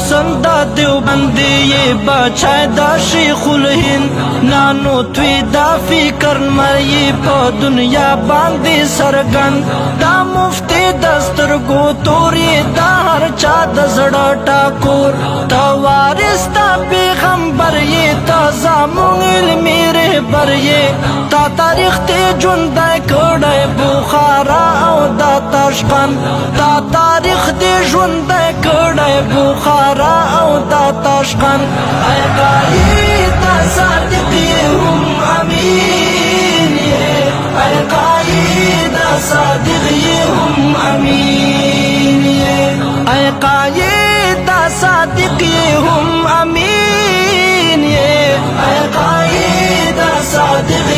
حسن دا دیوبندی یہ بچائے دا شیخ الہند نانو توی دا فکر مری پا دنیا باندی سرگن دا مفتی دسترگو توری دا ہر چا دزڑا ٹاکور تا وارث تا پیغمبر یہ تا زامون علمی رہبر یہ تا تاریخ تے جندے کڑے بخارا او دا تاشقن تا تاریخ تے جندے کڑے بخارا او دا تاشقن اے قائد صادق ہم امین اے قائد صادق ہم امین اے قائد صادق ہم امین اے قائد صادق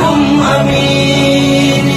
ہم امین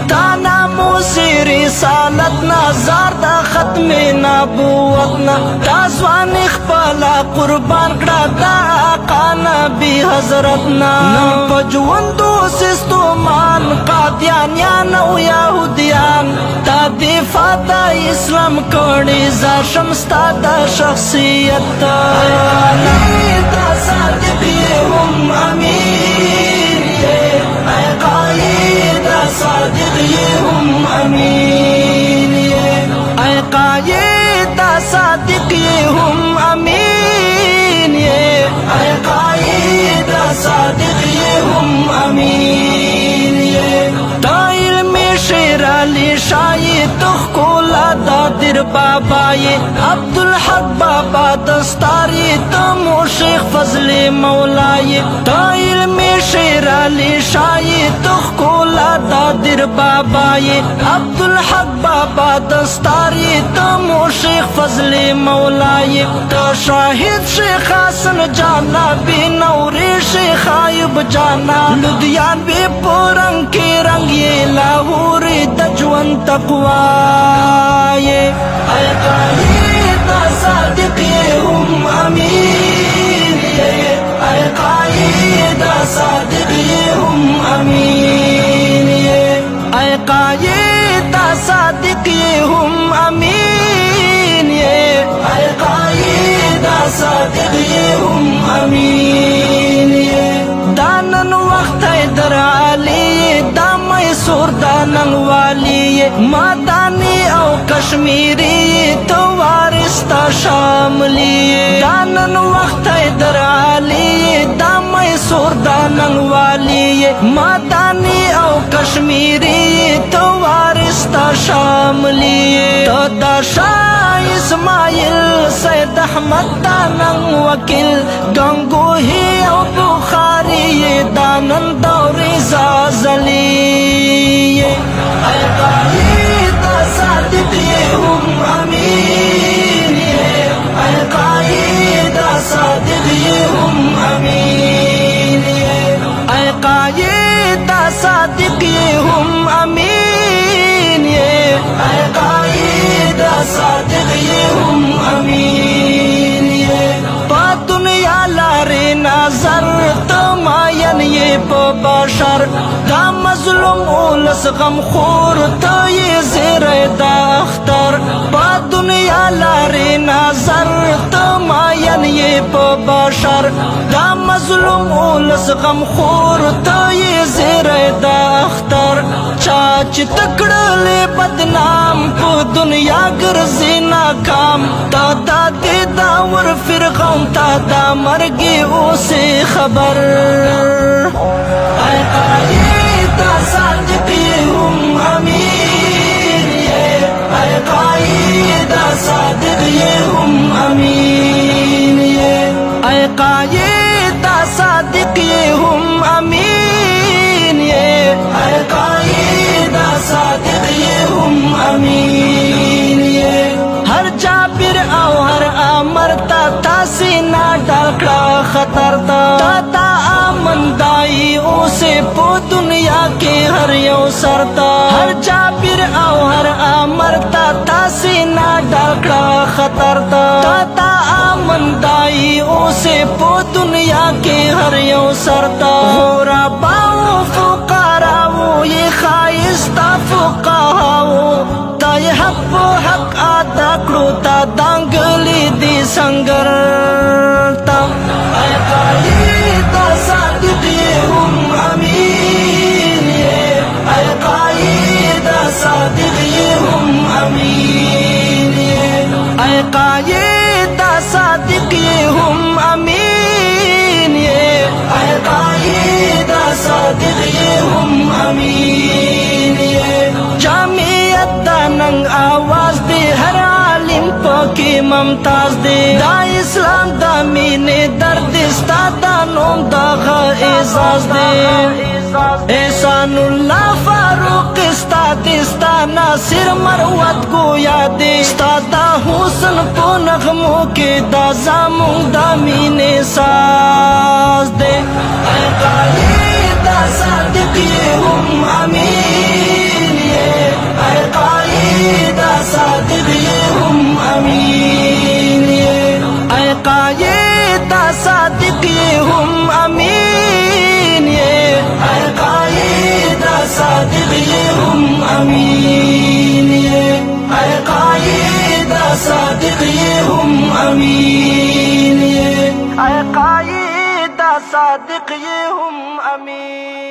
تانا موسی رسالتنا زاردا ختم نبوتنا تاسوان اخپالا قربان کڑا دا آقا نبی حضرتنا نم پجوندو سستومان قادیانیان او یہودیان تا دفاع دا اسلام کڑی زاشمستا دا شخصیت قائد صادق ہم امین اے قائد صادق ہم امین اے قائد صادق ہم امین اے قائد صادق ہم امین تا علمی شیر علی شاہی تخکولا دا در بابائی عبدالحق بابا دستاری تمو شیخ فضل مولائی تا علمی شیر علی شاہی تخکولا دا در بابائی عبدالحق بابا دستاری تمو شیخ فضل مولائی تا شاہد شیخ حسن جانا بی نوری شیخ آیوب جانا لدیان بی پورنگ کی رنگ یہ لاہوری دجون تقوائی اے قائد صادق ہم امین اے قائد صادق ہم امین اے قائد صادق ہم امین اے قائد صادق ہم امین دانن وقت در علی دا میسور دانن والی مادانی او کشمیری تو وارث تا شاملی دانن وقت در علی دا میسور دانن والی مادانی او کشمیری تو وارث تا شاملی تو دا شاہ اسماعیل سید احمد دانن وکیل گنگوہی او بخاری دانن دوری زازلی اے قائد صادق ہم امین اے قائد صادق ہم امین اے قائد صادق ہم امین اے قائد صادق ہم امین پا دنیا لاری نظر تماین یہ پا بشر دا مظلوم اولس غم خور تا یہ زیر دا اختر پا دنیا لاری نظر تماین یہ پا بشر دا مظلوم اولس غم خور تا یہ زیر دا اختر چاچ تکڑلے بدنام پا دنیا گرزی ناکام تا دا دی داور فرغون تا دا مرگی اسے خبر اے قائد صادق ہم امین اے قائد صادق ہم امین اے قائد صادق ہم امین اے قائد صادق ہم امین ہر جابر او ہر عامر تا تاسینا ڈاکڑا خطر تا آمن دائی اسے پو دنیا کے ہر یو سرتا ہر جابر او ہر عامر تا تاسینا ڈاکڑا خطر تا آمن دائی اسے پو دنیا کے ہر یو سرتا غرباؤ فقراؤ یہ خائستہ فقہاؤ تا یہ حق و حق آتا کرو تا دانگلی دی कायदा सादिक ये हम अमीन, ये कायदा सादिक ये हम अमीन। ये जामियत दानंग आवाज दे, हर आलिम की ममताज दे, दा इस्लाम दा मीने दर्द इस्तादा नोम दागा एजाज दे। एहसानुल्लाह फारूक इस्ताद इस्ता नासिर मरवत को यादे, इस्तादा हुस्न को नगमों के दाजामों दा मीने साज दे। कायदा सादिक ये हम अमीन, ये कायदा सादिक ये हम अमीन। ये कायदा सादिक ये हम अमीन, ये कायदा सादिक ये हम अमीन। ये कायदा सादिक ये हम अमीन, ये कायदा सादिक ये हम अमीन।